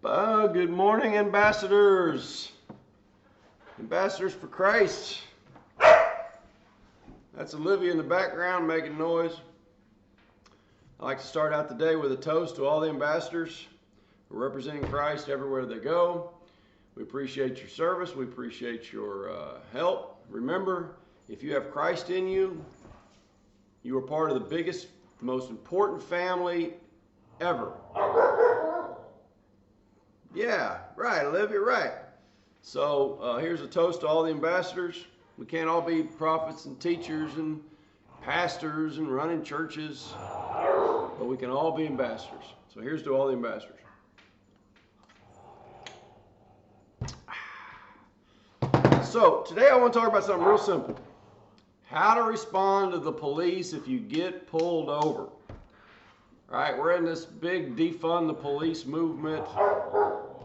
Good morning, ambassadors. Ambassadors for Christ. That's Olivia in the background making noise. I'd like to start out the day with a toast to all the ambassadors who are representing Christ everywhere they go. We appreciate your service. We appreciate your help. Remember, if you have Christ in you, you are part of the biggest, most important family ever. Yeah, right, Olivia, right. So here's a toast to all the ambassadors. We can't all be prophets and teachers and pastors and running churches, but we can all be ambassadors. So here's to all the ambassadors. So today I want to talk about something real simple. How to respond to the police if you get pulled over. All right, we're in this big defund the police movement.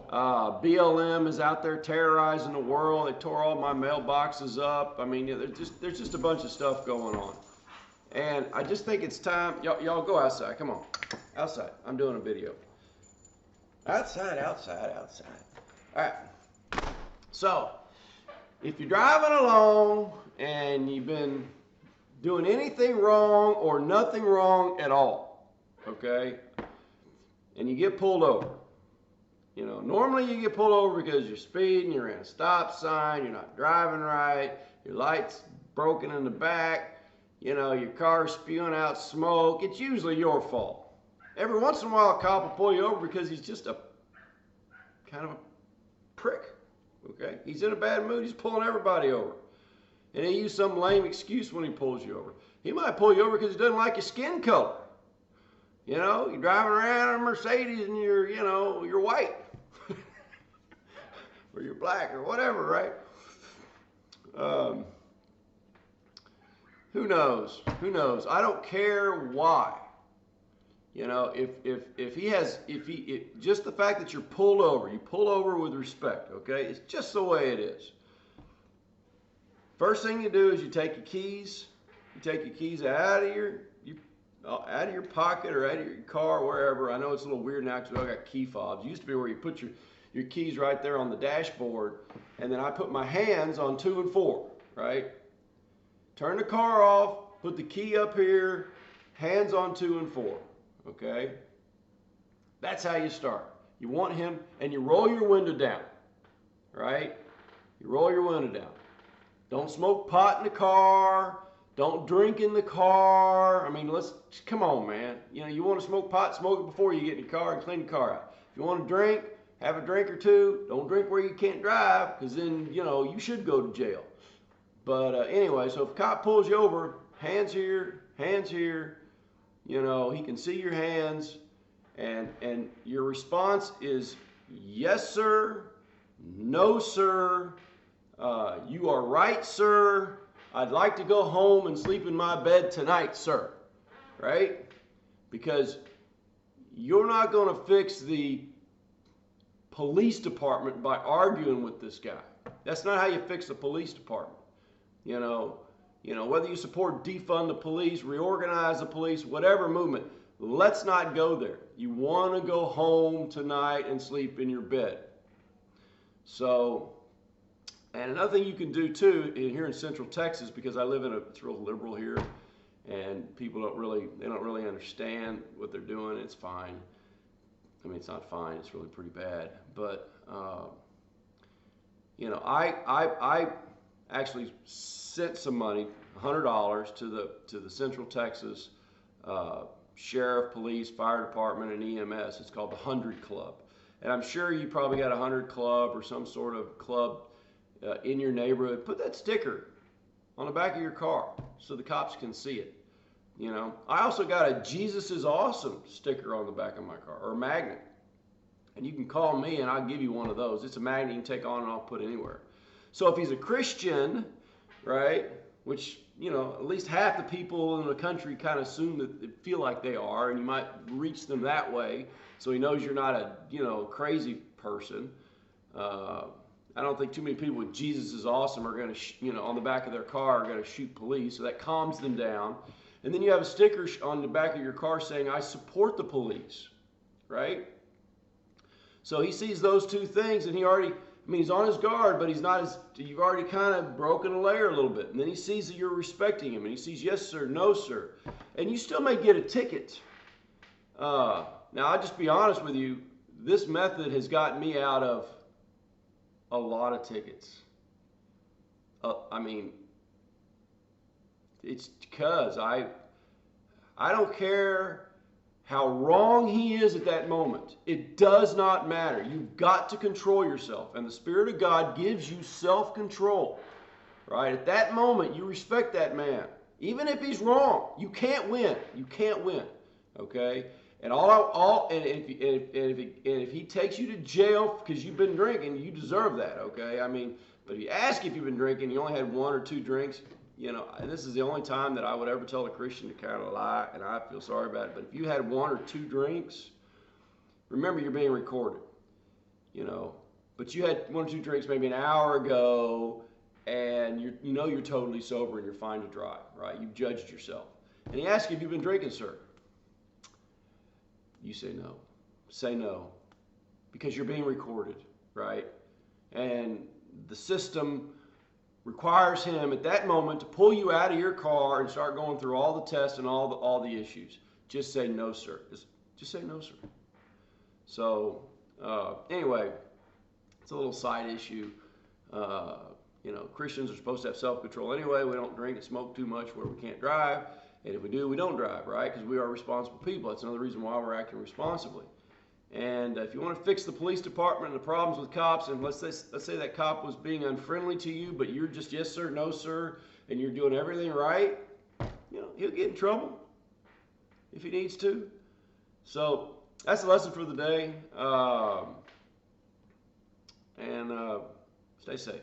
BLM is out there terrorizing the world. They tore all my mailboxes up. I mean, there's just a bunch of stuff going on. And I just think it's time. Y'all go outside. Come on. Outside. I'm doing a video. Outside. All right. So, if you're driving along and you've been doing anything wrong or nothing wrong at all, okay, and you get pulled over. You know, normally you get pulled over because you're speeding, you're in a stop sign, you're not driving right, your light's broken in the back, you know, your car's spewing out smoke. It's usually your fault. Every once in a while a cop will pull you over because he's just a kind of a prick, okay? He's in a bad mood, he's pulling everybody over. And he uses some lame excuse when he pulls you over. He might pull you over because he doesn't like your skin color. You know, you're driving around in a Mercedes and you're white. Or you're black or whatever, right? Who knows? Who knows? I don't care why. You know, just the fact that you're pulled over, you pull over with respect, okay? It's just the way it is. First thing you do is you take your keys. You take your keys out of your pocket or out of your car, wherever. I know it's a little weird now because I got key fobs. It used to be where you put your keys right there on the dashboard, and then I put my hands on 2 and 4, right? Turn the car off, put the key up here, hands on 2 and 4, okay? That's how you start. You want him, and you roll your window down, right? You roll your window down. Don't smoke pot in the car. Don't drink in the car. I mean, come on, man. You know, you want to smoke pot, smoke it before you get in your car and clean the car out. If you want to drink, have a drink or two. Don't drink where you can't drive, because then, you know, you should go to jail. But anyway, so if a cop pulls you over, hands here, you know, he can see your hands, and your response is, yes, sir, no, sir, you are right, sir, I'd like to go home and sleep in my bed tonight, sir, right? Because you're not going to fix the police department by arguing with this guy. That's not how you fix the police department. You know, whether you support defund the police, reorganize the police, whatever movement, let's not go there. You want to go home tonight and sleep in your bed. So, and another thing you can do too, here in Central Texas, because I live it's real liberal here, and people don't really understand what they're doing. It's fine. I mean, it's not fine. It's really pretty bad. But you know, I actually sent some money, $100, to the Central Texas Sheriff, Police, Fire Department, and EMS. It's called the 100 Club, and I'm sure you probably got a 100 Club or some sort of club in your neighborhood. Put that sticker on the back of your car so the cops can see it. You know, I also got a Jesus is awesome sticker on the back of my car, or a magnet. And you can call me and I'll give you one of those. It's a magnet you can take on and off, put anywhere. So if he's a Christian, right, which, you know, at least half the people in the country kind of assume that they feel like they are, and you might reach them that way, so he knows you're not a, you know, crazy person. I don't think too many people with Jesus is awesome are going to, on the back of their car are going to shoot police, so that calms them down. And then you have a sticker on the back of your car saying, I support the police, right? So he sees those two things, and he's on his guard, but you've already kind of broken a layer a little bit. And then he sees that you're respecting him, and he sees, yes, sir, no, sir. And you still may get a ticket. Now, I'll just be honest with you. This method has gotten me out of a lot of tickets. It's because I don't care how wrong he is at that moment. It does not matter. You've got to control yourself. And the Spirit of God gives you self-control. Right? At that moment, you respect that man. Even if he's wrong, you can't win. You can't win. Okay? And if he takes you to jail because you've been drinking, you deserve that. Okay? But if you ask if you've been drinking, you only had 1 or 2 drinks, and this is the only time that I would ever tell a Christian to kind of lie, and I feel sorry about it. But if you had 1 or 2 drinks, remember you're being recorded, But you had 1 or 2 drinks maybe an hour ago, and you're totally sober and you're fine to drive, right? You've judged yourself. And he asks you if you've been drinking, sir. You say no. Say no. Because you're being recorded, right? And the system requires him at that moment to pull you out of your car and start going through all the tests and all the issues. Just say no, sir. Just say no, sir. So anyway, it's a little side issue. Christians are supposed to have self-control anyway. We don't drink and smoke too much where we can't drive. And if we do, we don't drive, right? Because we are responsible people. That's another reason why we're acting responsibly. And if you want to fix the police department and the problems with cops, and let's say that cop was being unfriendly to you, but you're just yes sir, no sir, and you're doing everything right, he'll get in trouble if he needs to. So that's the lesson for the day. And stay safe.